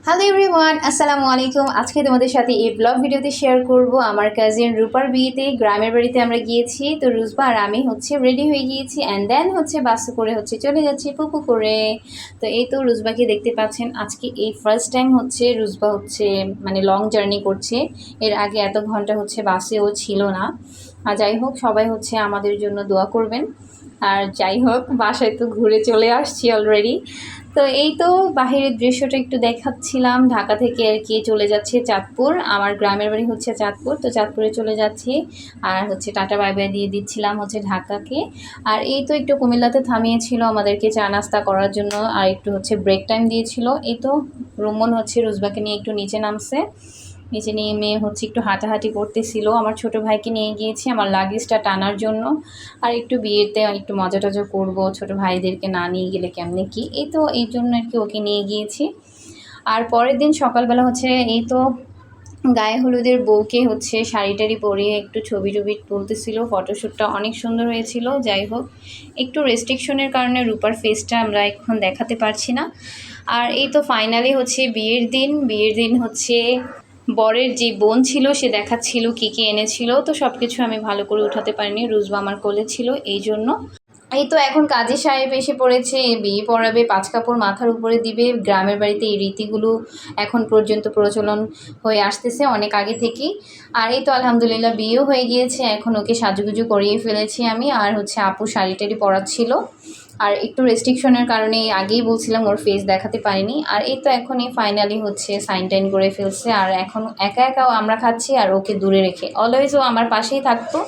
Hello everyone, আসসালামু আলাইকুম। আজকে তোমাদের সাথে এই ব্লগ ভিডিওতে শেয়ার করব আমার কাজিন রূপার বিয়েতে। গ্রামের বাড়িতে আমরা গিয়েছি, তো রুজবা আর আমি রেডি হয়ে গিয়েছি অ্যান্ড দেন বাসে করে চলে যাচ্ছি পুপু করে। তো এই তো রুজবাকে দেখতে পাচ্ছেন। আজকে এই ফার্স্ট টাইম রুজবা মানে লং জার্নি করছে। এর আগে এত ঘন্টা বাসেও ছিল না। আর যাই হোক, সবাই আমাদের জন্য দোয়া করবেন। আর যাই হোক, বাসায় তো ঘুরে চলে আসছি অলরেডি। তো এই তো বাহিরের দৃশ্যটা একটু দেখাচ্ছিলাম। ঢাকা থেকে আর কি চলে যাচ্ছে চাঁদপুর। আমার গ্রামের বাড়ি চাঁদপুর, তো চাঁদপুরে চলে যাচ্ছি। আর টাটা বাই বাই দিয়ে দিচ্ছিলাম ঢাকাকে। আর এই তো একটু কুমিল্লাতে থামিয়েছিল আমাদেরকে চা নাস্তা করার জন্য, আর একটু ব্রেক টাইম দিয়েছিল। এই তো রুমন রুজবাকে নিয়ে একটু নিচে নামছে। নিচে নেমে একটু হাঁটাহাঁটি করতেছিল। আমার ছোট ভাইকে নিয়ে গিয়েছি আমার লাগেজটা টানার জন্য। আর একটু বিয়েতে একটু মজা টজা করবো, ছোট ভাইদেরকে না নিয়ে গেলে কেমনে কি, এই তো এই জন্য আর কি ওকে নিয়ে গিয়েছি। আর পরের দিন সকালবেলা এই তো গায়ে হলুদের বউকে শাড়ি টাড়ি পরিয়ে একটু ছবি টবি তুলতেছিল। ফটোশ্যুটটা অনেক সুন্দর হয়েছিল। যাই হোক, একটু রেস্ট্রিকশনের কারণে রূপার ফেসটা আমরা এখন দেখাতে পারছি না। আর এই তো ফাইনালি বিয়ের দিন বরের যে বোন ছিল সে দেখাচ্ছিল কী কী এনেছিল। তো সব কিছু আমি ভালো করে উঠাতে পারিনি, রুজবা আমার কোলে ছিল এই জন্য। এই তো এখন কাজী সাহেব এসে পড়েছে, বিয়ে পড়াবে, পাঁচ কাপড় মাথার উপরে দিবে। গ্রামের বাড়িতে এই রীতিগুলো এখন পর্যন্ত প্রচলন হয়ে আসতেছে অনেক আগে থেকেই। আর এই তো আলহামদুলিল্লাহ বিয়েও হয়ে গিয়েছে। এখন ওকে সাজুগুজু করিয়ে ফেলেছি আমি। আর আপু শাড়ি টাড়ি পরাচ্ছিল। আর একটু রেস্ট্রিকশনের কারণে আগেই বলছিলাম ওর ফেস দেখাতে পারিনি। আর এই তো এখনই ফাইনালি সাইন টাইন করে ফেলছে। আর এখন একা একাও আমরা খাচ্ছি, আর ওকে দূরে রেখে। অলওয়েজ ও আমার পাশেই থাকতো,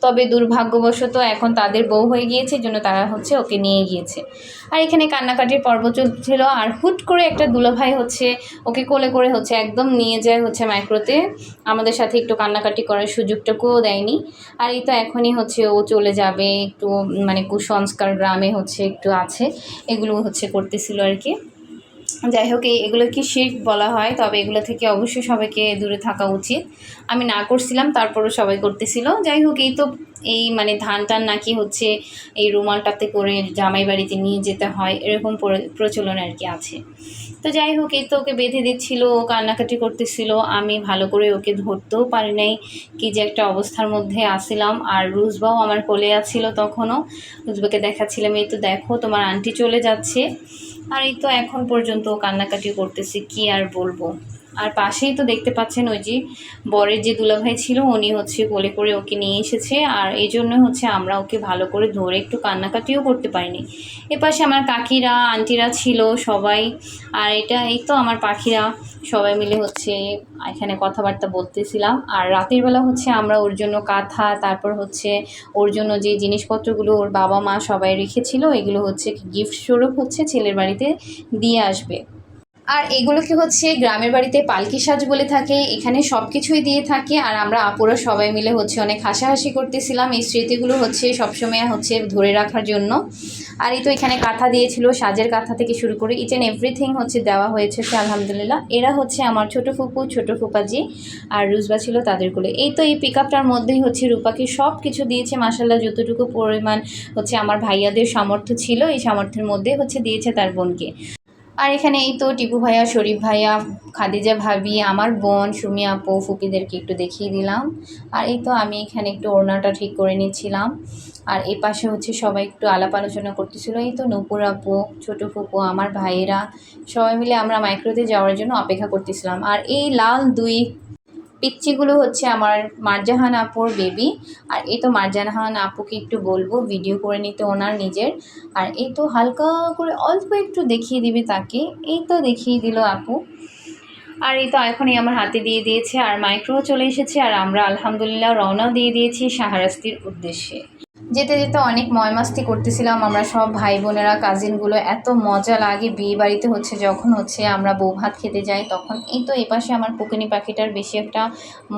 তবে দুর্ভাগ্যবশত এখন তাদের বউ হয়ে গিয়েছে, জন্য তারা ওকে নিয়ে গিয়েছে। আর এখানে কান্নাকাটির পর্ব চলছিল। আর হুট করে একটা দুলাভাই ওকে কোলে করে একদম নিয়ে যায় মাইক্রোতে। আমাদের সাথে একটু কান্নাকাটি করার সুযোগটুকুও দেয়নি। আর এই তো এখনই ও চলে যাবে একটু, মানে কুসংস্কার গ্রামে একটু আছে, এগুলো করতেছিল আর কি। যাই হোক, এগুলো কি শিরক বলা হয়, তবে এগুলো থেকে অবশ্যই সবাইকে দূরে থাকা উচিত। আমি না করছিলাম, তারপরও সবাই করতেছিল। যাই হোক, এই তো এই মানে ধান টান নাকি এই রুমালটাতে করে জামাই বাড়িতে নিয়ে যেতে হয়, এরকম প্রচলন আর কি আছে। তো যাই হোক, এই তো ওকে বেঁধে দিচ্ছিল, ও কান্নাকাটি করতেছিল। আমি ভালো করে ওকে ধরতেও পারি নাই, কি যে একটা অবস্থার মধ্যে আসছিলাম। আর রুজবাও আমার কোলে আছিল তখনও। রুজবাকে দেখাচ্ছিলাম, এই তো দেখো তোমার আন্টি চলে যাচ্ছে। আর এই তো এখন পর্যন্ত কান্নাকাটি করতেছে, কি আর বলবো। আর পাশেই তো দেখতে পাচ্ছেন ওই যে বরের যে দুলাভাই ছিল, উনি কোলে করে ওকে নিয়ে এসেছে। আর এই জন্য আমরা ওকে ভালো করে ধরে একটু কান্নাকাটিও করতে পারিনি। এপাশে আমার কাকিরা আন্টিরা ছিল সবাই। আর এই তো আমার পাখিরা সবাই মিলে এখানে কথাবার্তা বলতেছিলাম। আর রাতের বেলা আমরা ওর জন্য কাঁথা, তারপর ওর জন্য যে জিনিসপত্রগুলো ওর বাবা মা সবাই রেখেছিল, এগুলো গিফট স্বরূপ ছেলের বাড়িতে দিয়ে আসবে। আর এগুলোকে গ্রামের বাড়িতে পালকি সাজ বলে থাকে। এখানে সব কিছুই দিয়ে থাকে। আর আমরা আপুরা সবাই মিলে অনেক হাসাহাসি করতেছিলাম এই স্মৃতিগুলো সবসময় ধরে রাখার জন্য। আর এই তো এখানে কাঁথা দিয়েছিল, সাজের কাঁথা থেকে শুরু করে ইচ অ্যান্ড এভরিথিং দেওয়া হয়েছে আলহামদুলিল্লাহ। এরা আমার ছোট ফুপু, ছোট ফুপাজি আর রুজবা ছিল তাদের কোলে। এই তো এই পিক আপটার মধ্যেই রূপাকে সব কিছু দিয়েছে মাশাআল্লাহ, যতটুকু পরিমাণ আমার ভাইয়াদের সামর্থ্য ছিল, এই সামর্থ্যের মধ্যে দিয়েছে তার বোনকে। আর এখানে এই তো টিপু ভাইয়া, শরীফ ভাইয়া, খাদিজা ভাবি, আমার বোন, সুমি আপু, ফুপিদেরকে একটু দেখিয়ে দিলাম। আর এই তো আমি এখানে একটু ওড়নাটা ঠিক করে নিচ্ছিলাম। আর এই পাশে সবাই একটু আলাপ আলোচনা করতেছিল। এই তো নূপুর আপু, ছোটো ফুপু, আমার ভাইয়েরা সবাই মিলে আমরা মাইক্রোতে যাওয়ার জন্য অপেক্ষা করতেছিলাম। আর এই লাল দুই পিচ্চিগুলো আমার মারজাহান আপুর বেবি। আর এই তো মারজাহান আপুকে একটু বলবো ভিডিও করে নিতে ওনার নিজের। আর এই তো হালকা করে অল্প একটু দেখিয়ে দিবে তাকে। এই তো দেখিয়ে দিল আপু। আর এই তো এখনই আমার হাতে দিয়ে দিয়েছে। আর মাইক্রোও চলে এসেছে। আর আমরা আলহামদুলিল্লাহ রওনাও দিয়ে দিয়েছি শাহরাস্তির উদ্দেশ্যে। যেতে যেতে অনেক ময়মাস্তি করতেছিলাম আমরা সব ভাই বোনেরা, কাজিনগুলো। এত মজা লাগে বিয়ে বাড়িতে যখন আমরা বউ ভাত খেতে যাই তখন। এই তো এপাশে আমার পুকুনি পাখিটার বেশি একটা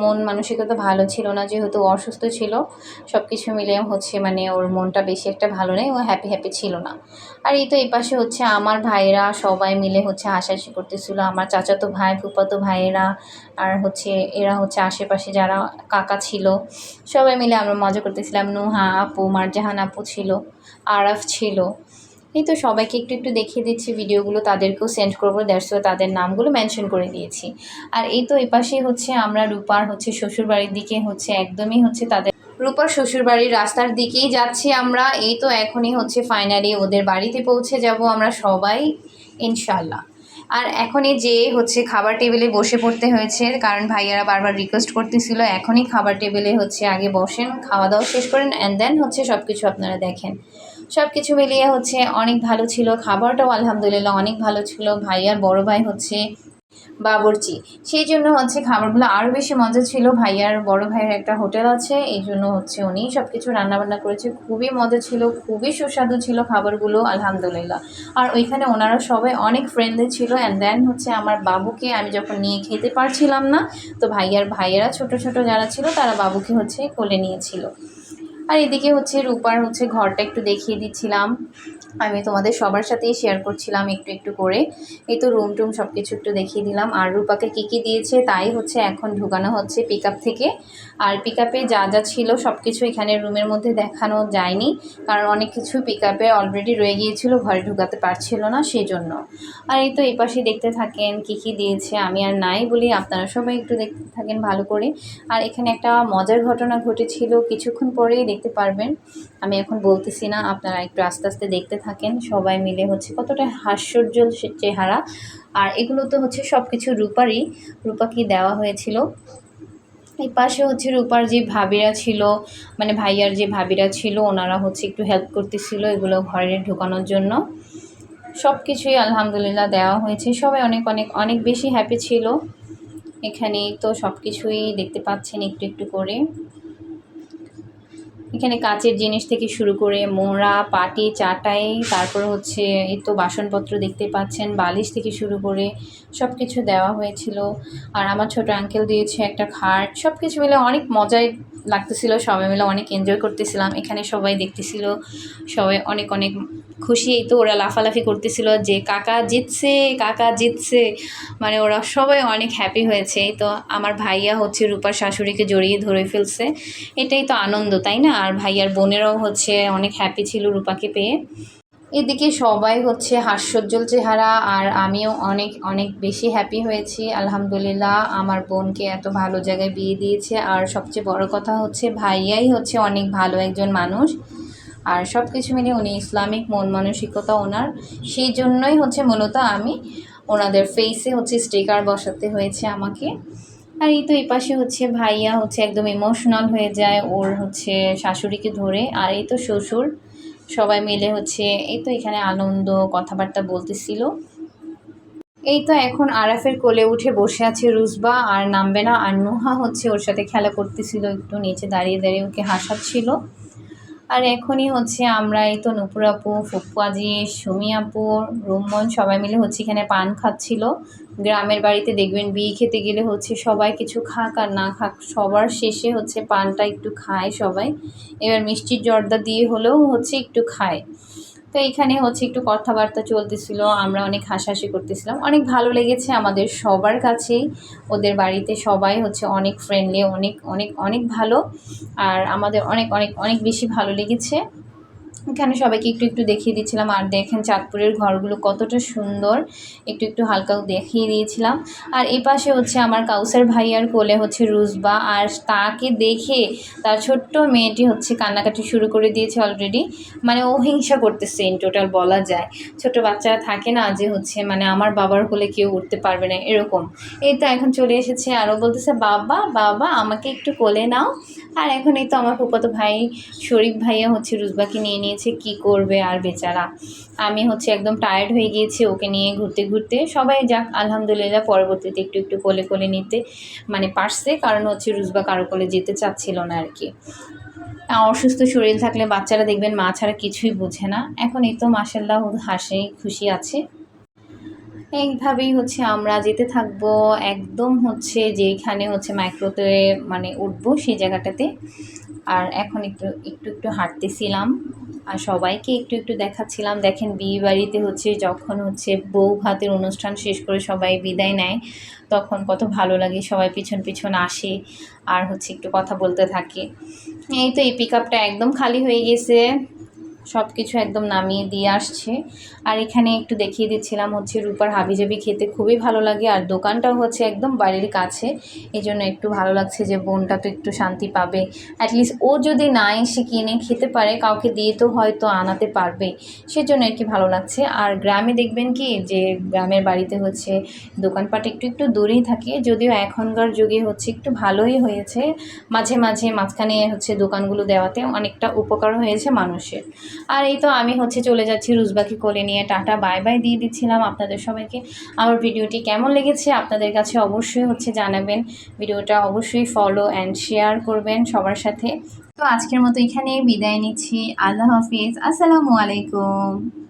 মন মানসিকতা ভালো ছিল না, যেহেতু অসুস্থ ছিল। সব কিছু মিলে মানে ওর মনটা বেশি একটা ভালো নেই, ও হ্যাপি ছিল না। আর এই তো এপাশে আমার ভাইয়েরা সবাই মিলে হাসাহাসি করতেছিল, আমার চাচাতো ভাই, ফুফাতো ভাইয়েরা। আর এরা আশেপাশে যারা কাকা ছিল, সবাই মিলে আমরা মজা করতেছিলাম। নুহা আপু, মারজাহান আপু ছিল, আরাফ ছিল। এই তো সবাইকে একটু একটু দেখিয়ে দিচ্ছি ভিডিওগুলো, তাদেরকেও সেন্ড করবো, দ্যাটস ওয়াই তাদের নামগুলো মেনশন করে দিয়েছি। আর এই তো এপাশে হচ্ছে আমরা রূপার হচ্ছে শ্বশুরবাড়ির দিকে হচ্ছে একদমই হচ্ছে তাদের রূপার শ্বশুরবাড়ির রাস্তার দিকেই যাচ্ছি আমরা। এই তো এখনই হচ্ছে ফাইনালি ওদের বাড়িতে পৌঁছে যাব আমরা সবাই ইনশাল্লাহ। আর এখনই যে হচ্ছে খাবার টেবিলে বসে পড়তে হয়েছে, কারণ ভাইয়ারা বারবার রিকোয়েস্ট করতেছিল এখনই খাবার টেবিলে হচ্ছে আগে বসেন, খাওয়া দাওয়া শেষ করেন, অ্যান্ড দেন হচ্ছে সব কিছু আপনারা দেখেন। সব কিছু মিলিয়ে হচ্ছে অনেক ভালো ছিল, খাবারটাও আলহামদুলিল্লাহ অনেক ভালো ছিল। ভাইয়ার বড় ভাই হচ্ছে বাবুর্চি, সেই জন্য হচ্ছে খাবারগুলো আরও বেশি মজা ছিল। ভাইয়ার বড় ভাইয়ের একটা হোটেল আছে, এই জন্য হচ্ছে উনি সব কিছু রান্নাবান্না করেছে, খুবই মজা ছিল, খুবই সুস্বাদু ছিল খাবারগুলো আলহামদুলিল্লাহ। আর ওইখানে ওনারা সবাই অনেক ফ্রেন্ডলি ছিল। অ্যান্ড দেন হচ্ছে আমার বাবুকে আমি যখন নিয়ে খেতে পারছিলাম না, তো ভাইয়েরা ছোট ছোট যারা ছিল তারা বাবুকে হচ্ছে কোলে নিয়েছিল। আর এদিকে হচ্ছে রূপার হচ্ছে ঘরটা একটু দেখিয়ে দিচ্ছিলাম, আমি তোমাদের সবার সাথেই শেয়ার করছিলাম একটু একটু করে। এই তো রুম টুম সব কিছু একটু দেখিয়ে দিলাম। আর রূপাকে কী কী দিয়েছে তাই হচ্ছে এখন ঢুকানো হচ্ছে পিক আপ থেকে। আর পিক আপে যা যা ছিল সব কিছু এখানে রুমের মধ্যে দেখানো যায়নি, কারণ অনেক কিছু পিক আপে অলরেডি রয়ে গিয়েছিল, ঘরে ঢুকাতে পারছিল না সেই জন্য। আর এই তো এই পাশে দেখতে থাকেন কী কী দিয়েছে, আমি আর নাই বলি, আপনারা সবাই একটু দেখতে থাকেন ভালো করে। আর এখানে একটা মজার ঘটনা ঘটেছিল, কিছুক্ষণ পরেই দেখতে পারবেন, আমি এখন বলতেছি না, আপনারা একটু আস্তে আস্তে দেখতে থাকেন। সবাই মিলে হচ্ছে কতটা হাস্যোজ্জ্বল চেহারা। আর এগুলো তো হচ্ছে সব কিছু রূপাকে দেওয়া হয়েছিল। এই পাশে হচ্ছে রূপার যে ভাবিরা ছিল, মানে ভাইয়ার যে ভাবিরা ছিল, ওনারা হচ্ছে একটু হেল্প করতেছিল এগুলো ঘরে ঢোকানোর জন্য। সব কিছুই আলহামদুলিল্লাহ দেওয়া হয়েছে, সবাই অনেক অনেক অনেক বেশি হ্যাপি ছিল। এখানে তো সব কিছুই দেখতে পাচ্ছেন একটু একটু করে। এখানে কাচের জিনিস থেকে শুরু করে মোড়া, পাটি, চাটাই, তারপর হচ্ছে এই তো বাসনপত্র দেখতে পাচ্ছেন, বালিশ থেকে শুরু করে সব কিছু দেওয়া হয়েছিল। আর আমার ছোট আঙ্কেল দিয়েছে একটা খাট, সব কিছু মিলে অনেক মজাই লাগতেছিল, সবাই মিলে অনেক এনজয় করতেছিলাম। এখানে সবাই দেখতেছিল, সবাই অনেক অনেক খুশি। এই তো ওরা লাফালাফি করতেছিল যে কাকা জিতছে, কাকা জিতছে, মানে ওরা সবাই অনেক হ্যাপি হয়েছে। এই তো আমার ভাইয়া হচ্ছে রূপার শাশুড়িকে জড়িয়ে ধরে ফেলছে, এটাই তো আনন্দ, তাই না? আর ভাইয়ার বোনেরাও হচ্ছে অনেক হ্যাপি ছিল রূপাকে পেয়ে। এদিকে সবাই হচ্ছে হাস্যোজ্জ্বল চেহারা, আর আমিও অনেক অনেক বেশি হ্যাপি হয়েছি আলহামদুলিল্লাহ। আমার বোনকে এত ভালো জায়গায় বিয়ে দিয়েছে, আর সবচেয়ে বড় কথা হচ্ছে ভাইয়াই হচ্ছে অনেক ভালো একজন মানুষ। আর সব কিছু মিলে উনি ইসলামিক মন মানসিকতা ওনার, সেই জন্যই হচ্ছে মূলত আমি ওনাদের ফেসে হচ্ছে স্টিকার বসাতে হয়েছে আমাকে। আর এই তো এই পাশে হচ্ছে ভাইয়া হচ্ছে একদম ইমোশনাল হয়ে যায় ওর হচ্ছে শাশুড়িকে ধরে। আর এই তো শ্বশুর, সবাই মিলে হচ্ছে এই তো এখানে আনন্দ কথাবার্তা বলতেছিল। এই তো এখন আরাফের কোলে উঠে বসে আছে রুজবা, আর নামবে না। আর নুহা হচ্ছে ওর সাথে খেলা করতেছিল, একটু নিচে দাঁড়িয়ে দাঁড়িয়ে ওকে হাসাচ্ছিল। আর এখনই হচ্ছে আমরা এই তো নুপুর আপু, ফুপ্পু আজি, সুমি আপু, রুম্মন সবাই মিলে হচ্ছে এখানে পান খাচ্ছিল। গ্রামের বাড়িতে দেখবেন বিয়ে খেতে গেলে হচ্ছে সবাই কিছু খাক আর না খাক, সবার শেষে হচ্ছে পানটা একটু খায় সবাই। এবার মিষ্টির জর্দা দিয়ে হলেও হচ্ছে একটু খায়। তো এইখানে হচ্ছে একটু কথাবার্তা চলতেছিল, আমরা অনেক হাসাহাসি করতেছিলাম, অনেক ভালো লেগেছে আমাদের সবার কাছেই। ওদের বাড়িতে সবাই হচ্ছে অনেক ফ্রেন্ডলি, অনেক অনেক অনেক ভালো। আর আমাদের অনেক অনেক অনেক বেশি ভালো লেগেছে। এখানে সবাইকে একটু একটু দেখিয়ে দিচ্ছিলাম। আর দেখেন চাঁদপুরের ঘরগুলো কতটা সুন্দর, একটু একটু হালকাও দেখিয়ে দিয়েছিলাম। আর এই পাশে হচ্ছে আমার কাউসার ভাইয়ার কোলে হচ্ছে রুজবা, আর তাকে দেখে তার ছোট্ট মেয়েটি হচ্ছে কান্নাকাটি শুরু করে দিয়েছে অলরেডি, মানে ও হিংসা করতেছে ইন টোটাল বলা যায়। ছোট বাচ্চারা থাকে না যে হচ্ছে মানে আমার বাবার কোলে কেউ উঠতে পারবে না এরকম। এই তো এখন চলে এসেছে, আরও বলতেছে বাবা বাবা আমাকে একটু কোলে নাও। আর এখন এই তো আমার ফুফাতো ভাই শরীফ ভাইয়া হচ্ছে রুজবাকে নিয়ে নিয়েছে, কি করবে আর বেচারা। আমি হচ্ছে একদম টায়ার্ড হয়ে গিয়েছি ওকে নিয়ে ঘুরতে ঘুরতে। সবাই যাক আলহামদুলিল্লাহ পরবর্তীতে একটু একটু কোলে কোলে নিতে মানে পারছে, কারণ হচ্ছে রুজবা কারো কোলে যেতে চাচ্ছিল না আর কি। অসুস্থ শরীর থাকলে বাচ্চারা দেখবেন মা ছাড়া কিছুই বোঝে না। এখন এই তো মাশাল্লাহ হাসি খুশি আছে। এইভাবেই হচ্ছে আমরা যেতে থাকবো একদম হচ্ছে যেখানে হচ্ছে মাইক্রোতে মানে উঠবো সেই জায়গাটাতে। আর এখন একটু একটু একটু হাঁটতেছিলাম, আর সবাইকে একটু একটু দেখাচ্ছিলাম। দেখেন বিয়ে বাড়িতে হচ্ছে যখন হচ্ছে বউ ভাতের অনুষ্ঠান শেষ করে সবাই বিদায় নেয়, তখন কত ভালো লাগে, সবাই পিছন পিছন আসে আর হচ্ছে একটু কথা বলতে থাকে। এই তো এই পিক আপটা একদম খালি হয়ে গেছে, সব কিছু একদম নামিয়ে দিয়ে আসছে। আর এখানে একটু দেখিয়ে দিচ্ছিলাম হচ্ছে রূপার হাবিজাবি খেতে খুবই ভালো লাগে, আর দোকানটাও হচ্ছে একদম বাড়ির কাছে। এই জন্য একটু ভালো লাগছে যে বোনটা তো একটু শান্তি পাবে। অ্যাটলিস্ট ও যদি না এসে কিনে খেতে পারে, কাউকে দিয়ে তো হয়তো আনাতে পারবে, সেজন্য আর কি ভালো লাগছে। আর গ্রামে দেখবেন কি যে গ্রামের বাড়িতে হচ্ছে দোকানপাট একটু একটু দূরেই থাকে, যদিও এখনকার যুগে হচ্ছে একটু ভালোই হয়েছে, মাঝে মাঝে মাঝখানে হচ্ছে দোকানগুলো দেওয়াতে অনেকটা উপকার হয়েছে মানুষের। আর এই তো আমি হচ্ছে চলে যাচ্ছি রুজবাকে কোলে নিয়ে, টাটা বাই বাই দিয়ে দিচ্ছিলাম আপনাদের সবাইকে। আমার ভিডিওটি কেমন লেগেছে আপনাদের কাছে অবশ্যই হচ্ছে জানাবেন। ভিডিওটা অবশ্যই ফলো অ্যান্ড শেয়ার করবেন সবার সাথে। তো আজকের মতো এখানে বিদায় নিচ্ছি। আল্লাহ হাফিজ, আসসালামু আলাইকুম।